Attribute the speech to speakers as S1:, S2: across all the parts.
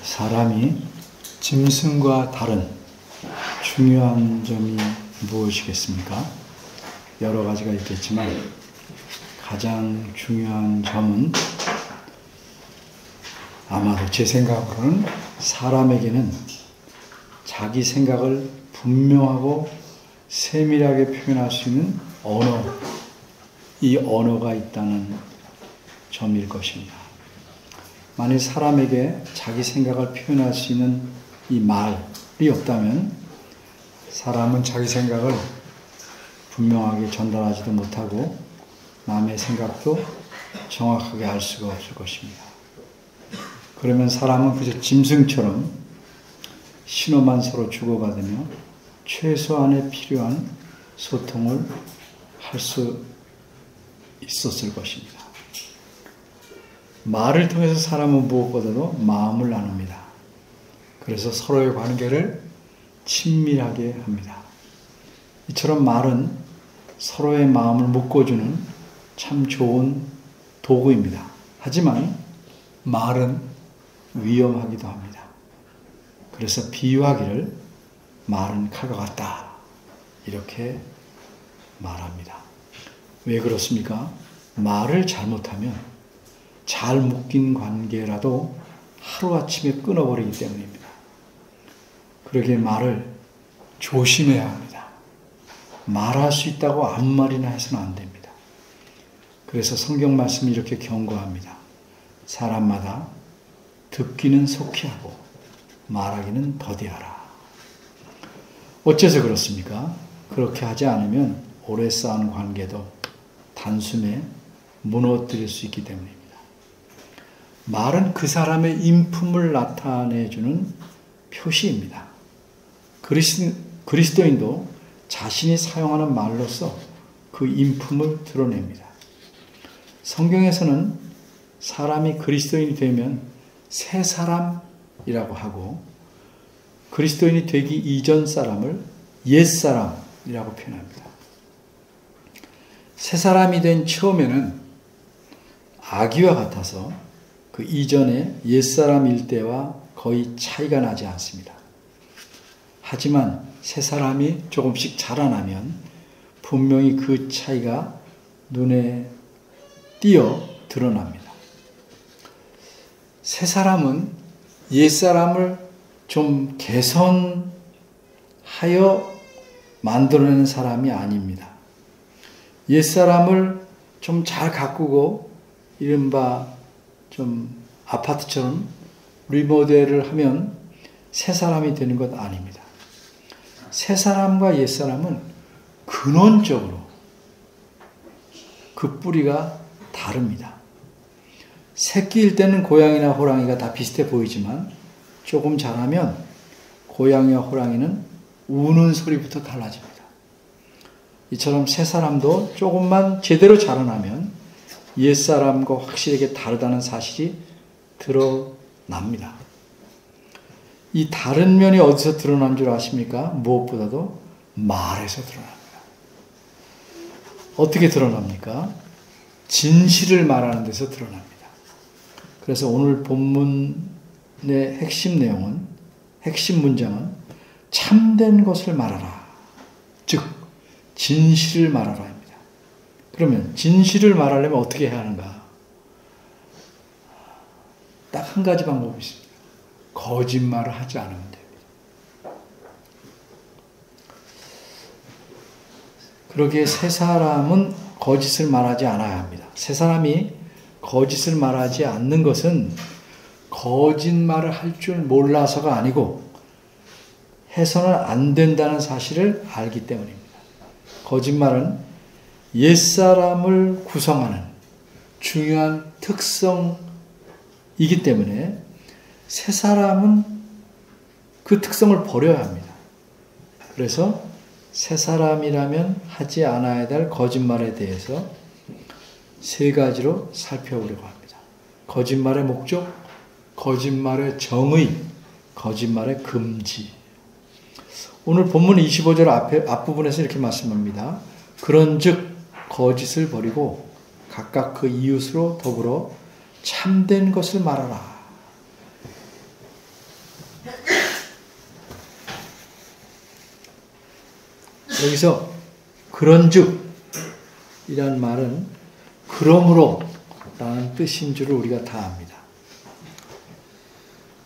S1: 사람이 짐승과 다른 중요한 점이 무엇이겠습니까? 여러 가지가 있겠지만 가장 중요한 점은 아마도 제 생각으로는 사람에게는 자기 생각을 분명하고 세밀하게 표현할 수 있는 언어, 이 언어가 있다는 점일 것입니다. 만일 사람에게 자기 생각을 표현할 수 있는 이 말이 없다면 사람은 자기 생각을 분명하게 전달하지도 못하고 남의 생각도 정확하게 알 수가 없을 것입니다. 그러면 사람은 그저 짐승처럼 신호만 서로 주고받으며 최소한의 필요한 소통을 할 수 있었을 것입니다. 말을 통해서 사람은 무엇보다도 마음을 나눕니다. 그래서 서로의 관계를 친밀하게 합니다. 이처럼 말은 서로의 마음을 묶어주는 참 좋은 도구입니다. 하지만 말은 위험하기도 합니다. 그래서 비유하기를 말은 칼과 같다 이렇게 말합니다. 왜 그렇습니까? 말을 잘못하면 잘 묶인 관계라도 하루아침에 끊어버리기 때문입니다. 그러기에 말을 조심해야 합니다. 말할 수 있다고 아무 말이나 해서는 안 됩니다. 그래서 성경 말씀이 이렇게 경고합니다. 사람마다 듣기는 속히 하고 말하기는 더디하라. 어째서 그렇습니까? 그렇게 하지 않으면 오래 쌓은 관계도 단숨에 무너뜨릴 수 있기 때문입니다. 말은 그 사람의 인품을 나타내주는 표시입니다. 그리스도인도 자신이 사용하는 말로서 그 인품을 드러냅니다. 성경에서는 사람이 그리스도인이 되면 새 사람이라고 하고 그리스도인이 되기 이전 사람을 옛 사람이라고 표현합니다. 새 사람이 된 처음에는 아기와 같아서 그 이전에 옛 사람일 때와 거의 차이가 나지 않습니다. 하지만 새 사람이 조금씩 자라나면 분명히 그 차이가 눈에 띄어 드러납니다. 새 사람은 옛 사람을 좀 개선하여 만들어내는 사람이 아닙니다. 옛 사람을 좀 잘 가꾸고 이른바 좀 아파트처럼 리모델을 하면 새 사람이 되는 것 아닙니다. 새 사람과 옛 사람은 근원적으로 그 뿌리가 다릅니다. 새끼일 때는 고양이나 호랑이가 다 비슷해 보이지만 조금 자라면 고양이와 호랑이는 우는 소리부터 달라집니다. 이처럼 새 사람도 조금만 제대로 자라나면 옛 사람과 확실하게 다르다는 사실이 드러납니다. 이 다른 면이 어디서 드러난 줄 아십니까? 무엇보다도 말에서 드러납니다. 어떻게 드러납니까? 진실을 말하는 데서 드러납니다. 그래서 오늘 본문의 핵심 내용은, 핵심 문장은 참된 것을 말하라. 즉, 진실을 말하라입니다. 그러면 진실을 말하려면 어떻게 해야 하는가? 딱 한 가지 방법이 있습니다. 거짓말을 하지 않으면 됩니다. 그러기에 새 사람은 거짓을 말하지 않아야 합니다. 새 사람이 거짓을 말하지 않는 것은 거짓말을 할 줄 몰라서가 아니고 해서는 안 된다는 사실을 알기 때문입니다. 거짓말은 옛사람을 구성하는 중요한 특성이기 때문에 새 사람은 그 특성을 버려야 합니다. 그래서 새 사람이라면 하지 않아야 될 거짓말에 대해서 세 가지로 살펴보려고 합니다. 거짓말의 목적, 거짓말의 정의, 거짓말의 금지. 오늘 본문 25절 앞부분에서 이렇게 말씀합니다. 그런즉 거짓을 버리고 각각 그 이웃으로 더불어 참된 것을 말하라. 여기서 그런즉 이란 말은 그러므로 라는 뜻인 줄을 우리가 다 압니다.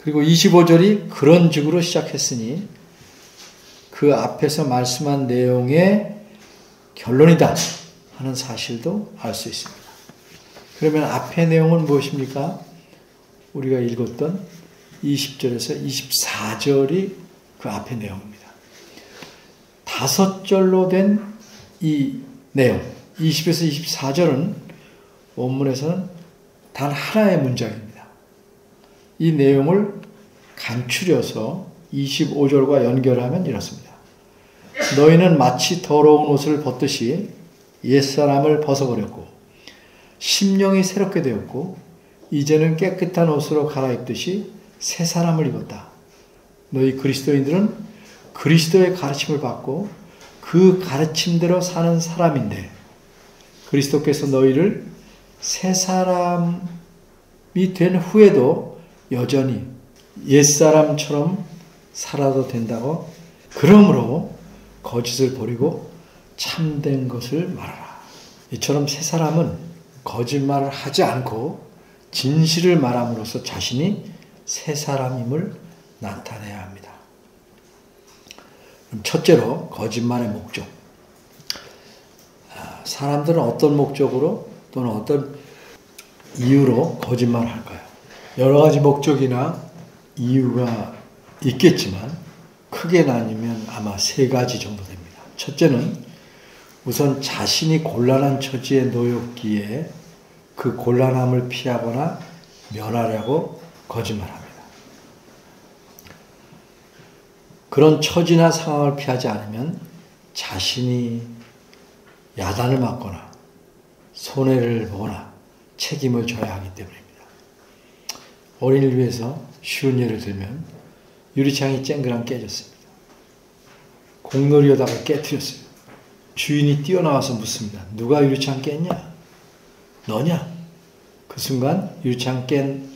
S1: 그리고 25절이 그런즉으로 시작했으니 그 앞에서 말씀한 내용의 결론이다 하는 사실도 알 수 있습니다. 그러면 앞의 내용은 무엇입니까? 우리가 읽었던 20절에서 24절이 그 앞의 내용입니다. 5절로 된 이 내용, 20에서 24절은 원문에서는 단 하나의 문장입니다. 이 내용을 간추려서 25절과 연결하면 이렇습니다. 너희는 마치 더러운 옷을 벗듯이 옛사람을 벗어버렸고 심령이 새롭게 되었고 이제는 깨끗한 옷으로 갈아입듯이 새 사람을 입었다. 너희 그리스도인들은 그리스도의 가르침을 받고 그 가르침대로 사는 사람인데 그리스도께서 너희를 새 사람이 된 후에도 여전히 옛사람처럼 살아도 된다고. 그러므로 거짓을 버리고 참된 것을 말하라. 이처럼 새 사람은 거짓말을 하지 않고 진실을 말함으로써 자신이 새 사람임을 나타내야 합니다. 첫째로 거짓말의 목적. 사람들은 어떤 목적으로 또는 어떤 이유로 거짓말을 할까요? 여러 가지 목적이나 이유가 있겠지만 크게 나뉘면 아마 3가지 정도 됩니다. 첫째는 우선 자신이 곤란한 처지에 놓였기에 그 곤란함을 피하거나 면하려고 거짓말합니다. 그런 처지나 상황을 피하지 않으면 자신이 야단을 맞거나 손해를 보거나 책임을 져야 하기 때문입니다. 어린이를 위해서 쉬운 예를 들면 유리창이 쨍그랑 깨졌습니다. 공놀이하다가 깨트렸어요. 주인이 뛰어나와서 묻습니다. 누가 유리창 깼냐? 너냐? 그 순간 유리창 깬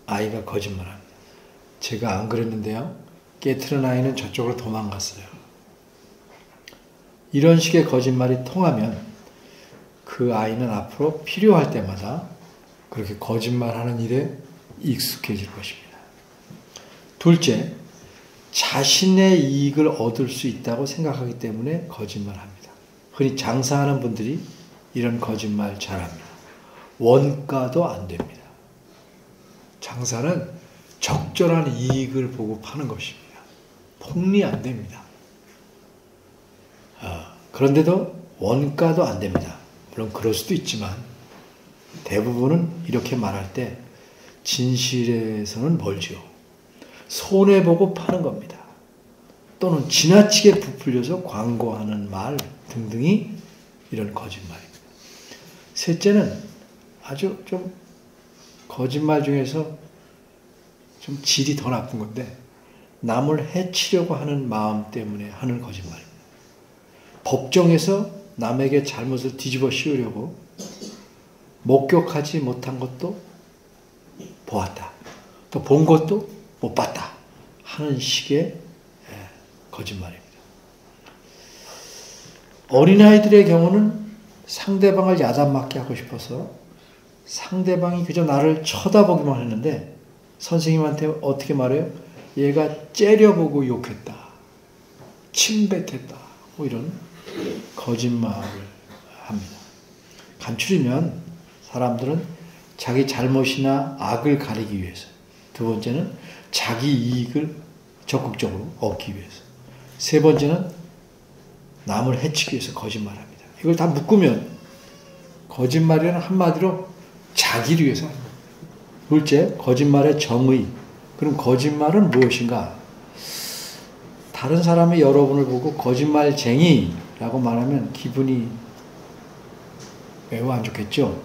S1: 아이가 거짓말합니다. 제가 안 그랬는데요. 깨트린 아이는 저쪽으로 도망갔어요. 이런 식의 거짓말이 통하면 그 아이는 앞으로 필요할 때마다 그렇게 거짓말하는 일에 익숙해질 것입니다. 둘째, 자신의 이익을 얻을 수 있다고 생각하기 때문에 거짓말합니다. 흔히 장사하는 분들이 이런 거짓말 잘합니다. 원가도 안 됩니다. 장사는 적절한 이익을 보고 파는 것입니다. 폭리 안 됩니다. 그런데도 원가도 안 됩니다. 물론 그럴 수도 있지만 대부분은 이렇게 말할 때 진실에서는 멀죠. 손해보고 파는 겁니다. 또는 지나치게 부풀려서 광고하는 말 등등이 이런 거짓말입니다. 셋째는 아주 좀 거짓말 중에서 좀 질이 더 나쁜 건데 남을 해치려고 하는 마음 때문에 하는 거짓말입니다. 법정에서 남에게 잘못을 뒤집어 씌우려고 목격하지 못한 것도 보았다. 또 본 것도 못 봤다. 하는 식의 거짓말입니다. 어린아이들의 경우는 상대방을 야단맞게 하고 싶어서 상대방이 그저 나를 쳐다보기만 했는데 선생님한테 어떻게 말해요? 얘가 째려보고 욕했다. 침뱉했다. 뭐 이런 거짓말을 합니다. 간추리면 사람들은 자기 잘못이나 악을 가리기 위해서, 두 번째는 자기 이익을 적극적으로 얻기 위해서, 세 번째는 남을 해치기 위해서 거짓말합니다. 이걸 다 묶으면 거짓말이라는 한마디로 자기를 위해서 합니다. 둘째, 거짓말의 정의. 그럼 거짓말은 무엇인가? 다른 사람이 여러분을 보고 거짓말쟁이라고 말하면 기분이 매우 안 좋겠죠?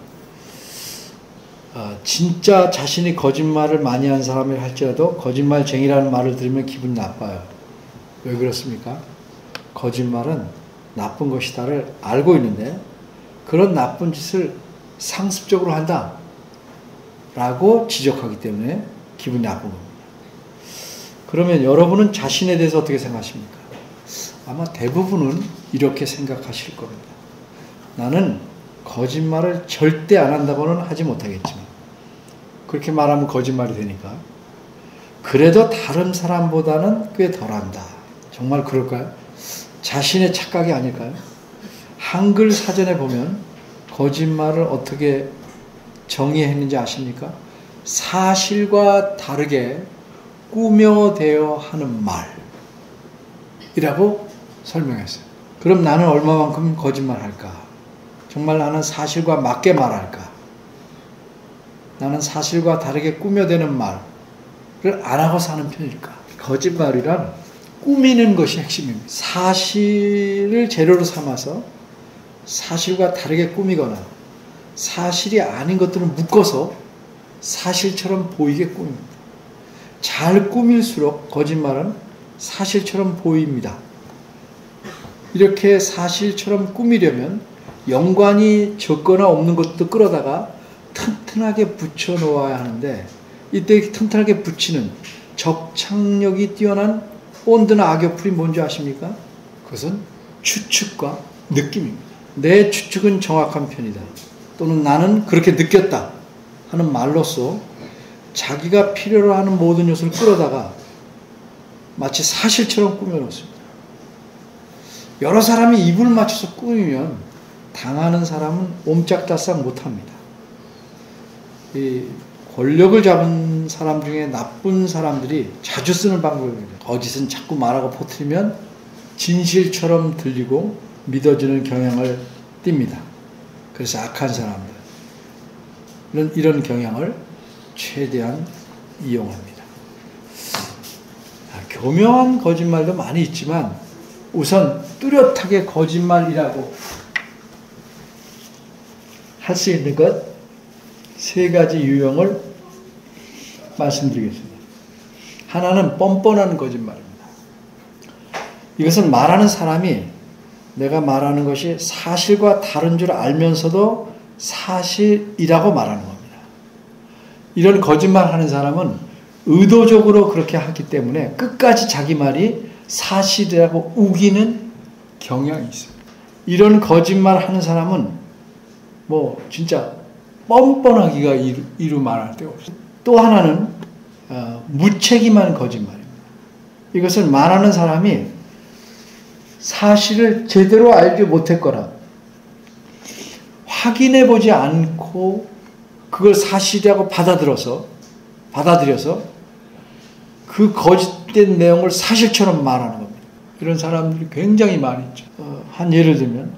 S1: 진짜 자신이 거짓말을 많이 한 사람이 할지라도 거짓말쟁이라는 말을 들으면 기분이 나빠요. 왜 그렇습니까? 거짓말은 나쁜 것이다를 알고 있는데 그런 나쁜 짓을 상습적으로 한다 라고 지적하기 때문에 기분이 나쁜 겁니다. 그러면 여러분은 자신에 대해서 어떻게 생각하십니까? 아마 대부분은 이렇게 생각하실 겁니다. 나는 거짓말을 절대 안 한다고는 하지 못하겠지만, 그렇게 말하면 거짓말이 되니까, 그래도 다른 사람보다는 꽤 덜한다. 정말 그럴까요? 자신의 착각이 아닐까요? 한글 사전에 보면 거짓말을 어떻게 정의했는지 아십니까? 사실과 다르게 꾸며대어 하는 말이라고 설명했어요. 그럼 나는 얼마만큼 거짓말할까? 정말 나는 사실과 맞게 말할까? 나는 사실과 다르게 꾸며대는 말을 안 하고 사는 편일까? 거짓말이란 꾸미는 것이 핵심입니다. 사실을 재료로 삼아서 사실과 다르게 꾸미거나 사실이 아닌 것들을 묶어서 사실처럼 보이게 꾸밉니다. 잘 꾸밀수록 거짓말은 사실처럼 보입니다. 이렇게 사실처럼 꾸미려면 연관이 적거나 없는 것도 끌어다가 튼튼하게 붙여 놓아야 하는데, 이때 튼튼하게 붙이는 적착력이 뛰어난 본드나 악역풀이 뭔지 아십니까? 그것은 추측과 느낌입니다. 내 추측은 정확한 편이다, 또는 나는 그렇게 느꼈다 하는 말로써 자기가 필요로 하는 모든 요소를 끌어다가 마치 사실처럼 꾸며놓습니다. 여러 사람이 입을 맞춰서 꾸미면 당하는 사람은 옴짝달싹 못합니다. 이 권력을 잡은 사람 중에 나쁜 사람들이 자주 쓰는 방법입니다. 거짓은 자꾸 말하고 퍼뜨리면 진실처럼 들리고 믿어지는 경향을 띱니다. 그래서 악한 사람들은 이런 경향을 최대한 이용합니다. 교묘한 거짓말도 많이 있지만 우선 뚜렷하게 거짓말이라고 할 수 있는 것 세 가지 유형을 말씀드리겠습니다. 하나는 뻔뻔한 거짓말입니다. 이것은 말하는 사람이 내가 말하는 것이 사실과 다른 줄 알면서도 사실이라고 말하는 겁니다. 이런 거짓말하는 사람은 의도적으로 그렇게 하기 때문에 끝까지 자기 말이 사실이라고 우기는 경향이 있습니다. 이런 거짓말하는 사람은 진짜 뻔뻔하기가 이루 말할 데가 없어요. 또 하나는 무책임한 거짓말입니다. 이것은 말하는 사람이 사실을 제대로 알지 못했거나 확인해 보지 않고 그걸 사실이라고 받아들여서 그 거짓된 내용을 사실처럼 말하는 겁니다. 이런 사람들이 굉장히 많이 있죠. 한 예를 들면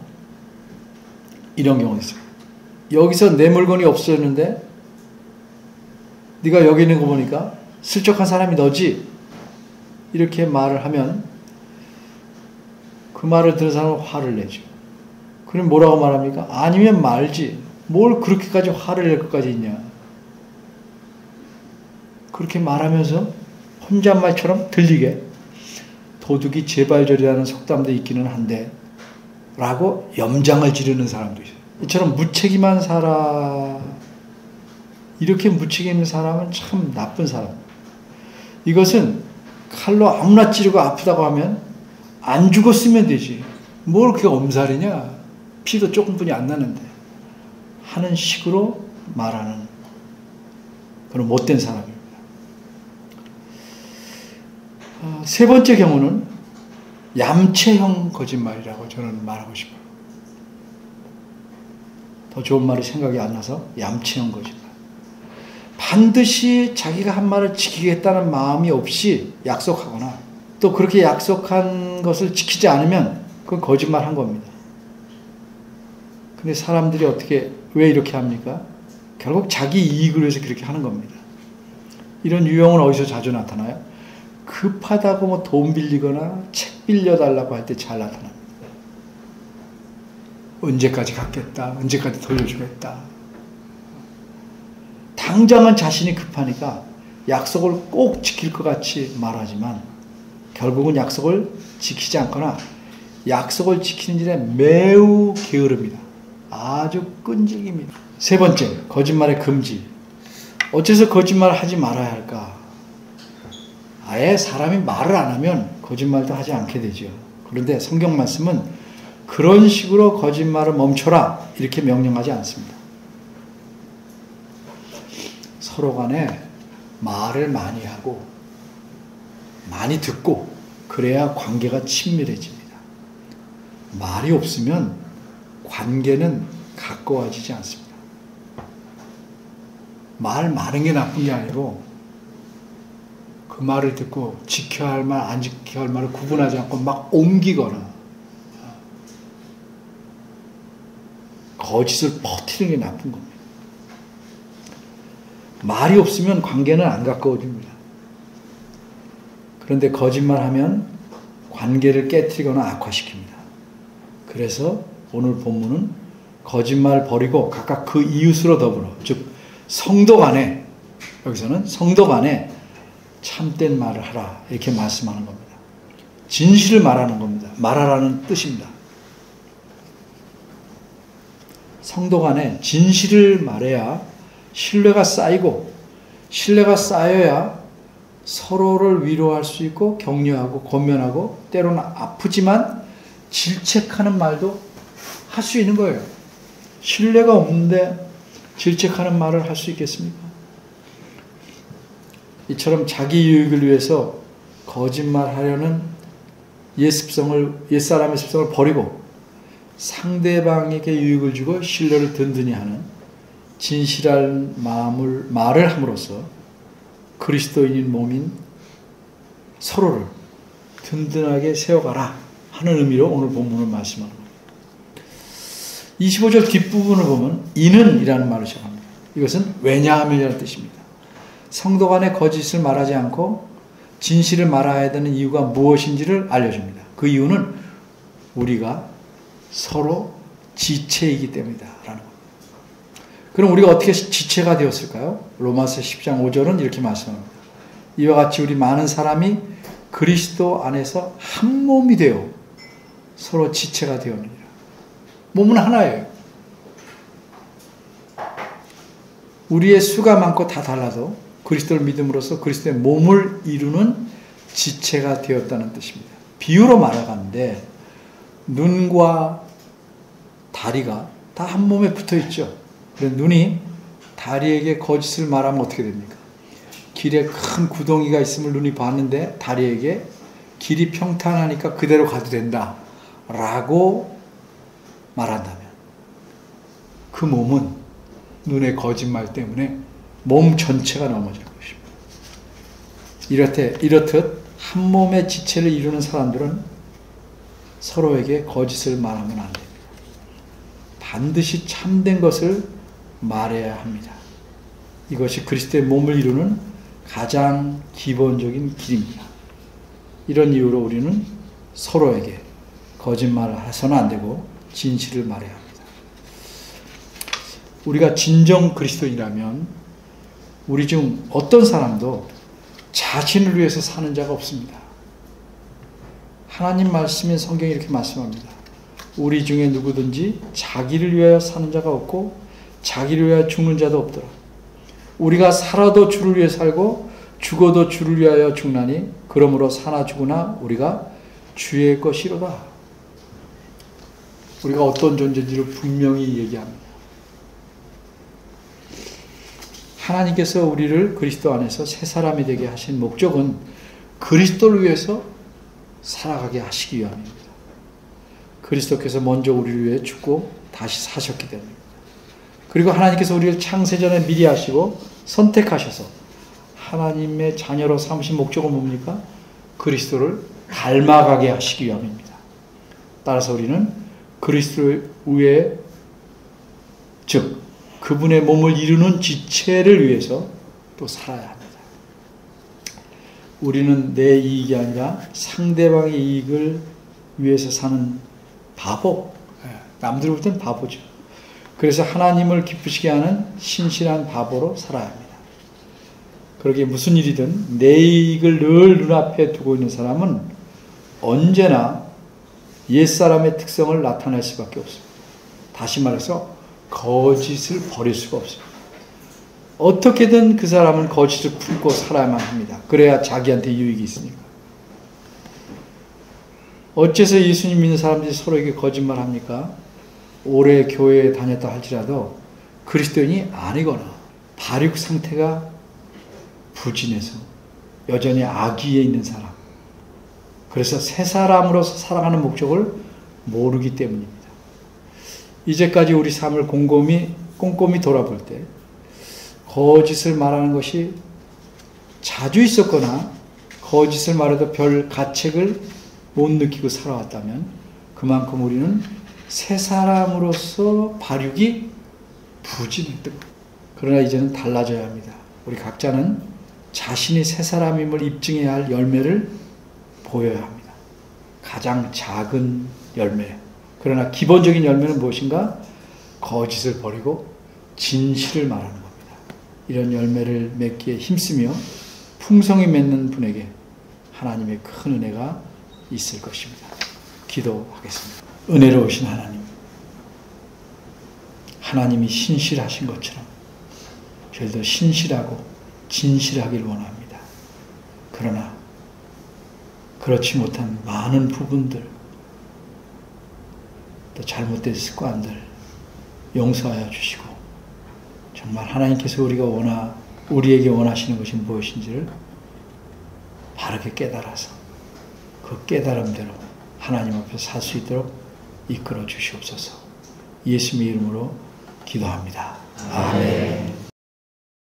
S1: 이런 경우가 있어요. 여기서 내 물건이 없어졌는데 네가 여기 있는 거 보니까 슬쩍한 사람이 너지? 이렇게 말을 하면 그 말을 들은 사람은 화를 내죠. 그럼 뭐라고 말합니까? 아니면 말지. 뭘 그렇게까지 화를 낼 것까지 있냐. 그렇게 말하면서 혼잣말처럼 들리게 도둑이 제발저리라는 속담도 있기는 한데 라고 염장을 지르는 사람도 있어요. 이처럼 무책임한 사람, 이렇게 무책임한 사람은 참 나쁜 사람. 이것은 칼로 아무나 찌르고 아프다고 하면 안 죽었으면 되지. 뭘 그렇게 엄살이냐. 피도 조금뿐이 안 나는데. 하는 식으로 말하는 그런 못된 사람입니다. 세 번째 경우는 얌체형 거짓말이라고 저는 말하고 싶어요. 더 좋은 말이 생각이 안 나서 얌체형 거짓말. 반드시 자기가 한 말을 지키겠다는 마음이 없이 약속하거나 또 그렇게 약속한 것을 지키지 않으면 그건 거짓말 한 겁니다. 근데 사람들이 왜 이렇게 합니까? 결국 자기 이익을 위해서 그렇게 하는 겁니다. 이런 유형은 어디서 자주 나타나요? 급하다고 돈 빌리거나 책 빌려달라고 할 때 잘 나타납니다. 언제까지 갚겠다, 언제까지 돌려주겠다. 당장은 자신이 급하니까 약속을 꼭 지킬 것 같이 말하지만 결국은 약속을 지키지 않거나 약속을 지키는 일에 매우 게으릅니다. 아주 끈질깁니다. 세 번째, 거짓말의 금지. 어째서 거짓말을 하지 말아야 할까? 아예 사람이 말을 안 하면 거짓말도 하지 않게 되죠. 그런데 성경 말씀은 그런 식으로 거짓말을 멈춰라 이렇게 명령하지 않습니다. 서로 간에 말을 많이 하고 많이 듣고 그래야 관계가 친밀해집니다. 말이 없으면 관계는 가까워지지 않습니다. 말 많은 게 나쁜 게 아니고 그 말을 듣고 지켜야 할 말, 안 지켜야 할 말을 구분하지 않고 막 옮기거나 거짓을 퍼뜨리는 게 나쁜 겁니다. 말이 없으면 관계는 안 가까워집니다. 그런데 거짓말하면 관계를 깨뜨리거나 악화시킵니다. 그래서 오늘 본문은 거짓말 버리고 각각 그 이웃으로 더불어, 즉 성도 간에, 여기서는 성도 간에 참된 말을 하라 이렇게 말씀하는 겁니다. 진실을 말하는 겁니다. 말하라는 뜻입니다. 성도 간에 진실을 말해야 신뢰가 쌓이고, 신뢰가 쌓여야 서로를 위로할 수 있고 격려하고 권면하고 때로는 아프지만 질책하는 말도 할 수 있는 거예요. 신뢰가 없는데 질책하는 말을 할 수 있겠습니까? 이처럼 자기 유익을 위해서 거짓말하려는 옛사람의 습성을 버리고 상대방에게 유익을 주고 신뢰를 든든히 하는 진실한 말을 함으로써 그리스도인인 몸인 서로를 든든하게 세워가라 하는 의미로 오늘 본문을 말씀하는 겁니다. 25절 뒷부분을 보면 이는 이라는 말을 시작합니다. 이것은 왜냐하면이라는 뜻입니다. 성도 간에 거짓을 말하지 않고 진실을 말해야 되는 이유가 무엇인지를 알려줍니다. 그 이유는 우리가 서로 지체이기 때문이다 라는 겁니다. 그럼 우리가 어떻게 지체가 되었을까요? 로마서 10장 5절은 이렇게 말씀합니다. 이와 같이 우리 많은 사람이 그리스도 안에서 한 몸이 되어 서로 지체가 되었느니라. 몸은 하나예요. 우리의 수가 많고 다 달라도 그리스도를 믿음으로써 그리스도의 몸을 이루는 지체가 되었다는 뜻입니다. 비유로 말하건대 눈과 다리가 다 한 몸에 붙어 있죠. 그런데 눈이 다리에게 거짓을 말하면 어떻게 됩니까? 길에 큰 구덩이가 있음을 눈이 봤는데 다리에게 길이 평탄하니까 그대로 가도 된다 라고 말한다면 그 몸은 눈의 거짓말 때문에 몸 전체가 넘어질 것입니다. 이렇듯 한 몸의 지체를 이루는 사람들은 서로에게 거짓을 말하면 안 됩니다. 반드시 참된 것을 말해야 합니다. 이것이 그리스도의 몸을 이루는 가장 기본적인 길입니다. 이런 이유로 우리는 서로에게 거짓말을 해서는 안 되고 진실을 말해야 합니다. 우리가 진정 그리스도인이라면 우리 중 어떤 사람도 자신을 위해서 사는 자가 없습니다. 하나님 말씀인 성경이 이렇게 말씀합니다. 우리 중에 누구든지 자기를 위하여 사는 자가 없고 자기를 위하여 죽는 자도 없더라. 우리가 살아도 주를 위해 살고 죽어도 주를 위하여 죽나니 그러므로 사나 죽으나 우리가 주의 것이로다. 우리가 어떤 존재인지를 분명히 얘기합니다. 하나님께서 우리를 그리스도 안에서 새 사람이 되게 하신 목적은 그리스도를 위해서 살아가게 하시기 위함입니다. 그리스도께서 먼저 우리를 위해 죽고 다시 사셨기 때문입니다. 그리고 하나님께서 우리를 창세전에 미리 하시고 선택하셔서 하나님의 자녀로 삼으신 목적은 뭡니까? 그리스도를 닮아가게 하시기 위함입니다. 따라서 우리는 그리스도 위에, 즉 그분의 몸을 이루는 지체를 위해서 또 살아야 합니다. 우리는 내 이익이 아니라 상대방의 이익을 위해서 사는 바보, 남들 볼 땐 바보죠. 그래서 하나님을 기쁘시게 하는 신실한 바보로 살아야 합니다. 그러기에 무슨 일이든 내 이익을 늘 눈앞에 두고 있는 사람은 언제나 옛사람의 특성을 나타낼 수밖에 없습니다. 다시 말해서 거짓을 버릴 수가 없습니다. 어떻게든 그 사람은 거짓을 품고 살아야만 합니다. 그래야 자기한테 유익이 있으니까. 어째서 예수님 믿는 사람들이 서로에게 거짓말합니까? 오래 교회에 다녔다 할지라도 그리스도인이 아니거나 발육 상태가 부진해서 여전히 악의에 있는 사람, 그래서 새 사람으로서 살아가는 목적을 모르기 때문입니다. 이제까지 우리 삶을 꼼꼼히 돌아볼 때 거짓을 말하는 것이 자주 있었거나 거짓을 말해도 별 가책을 못 느끼고 살아왔다면 그만큼 우리는 새 사람으로서 발육이 부진했던 것. 그러나 이제는 달라져야 합니다. 우리 각자는 자신이 새 사람임을 입증해야 할 열매를 보여야 합니다. 가장 작은 열매. 그러나 기본적인 열매는 무엇인가? 거짓을 버리고 진실을 말하는 겁니다. 이런 열매를 맺기에 힘쓰며 풍성히 맺는 분에게 하나님의 큰 은혜가 있을 것입니다. 기도하겠습니다. 은혜로우신 하나님, 하나님이 신실하신 것처럼 저희도 신실하고 진실하길 원합니다. 그러나 그렇지 못한 많은 부분들, 또 잘못된 습관들 용서하여 주시고, 정말 하나님께서 우리에게 원하시는 것이 무엇인지를 바르게 깨달아서 그 깨달음대로 하나님 앞에 살 수 있도록 이끌어 주시옵소서. 예수님의 이름으로 기도합니다. 아멘.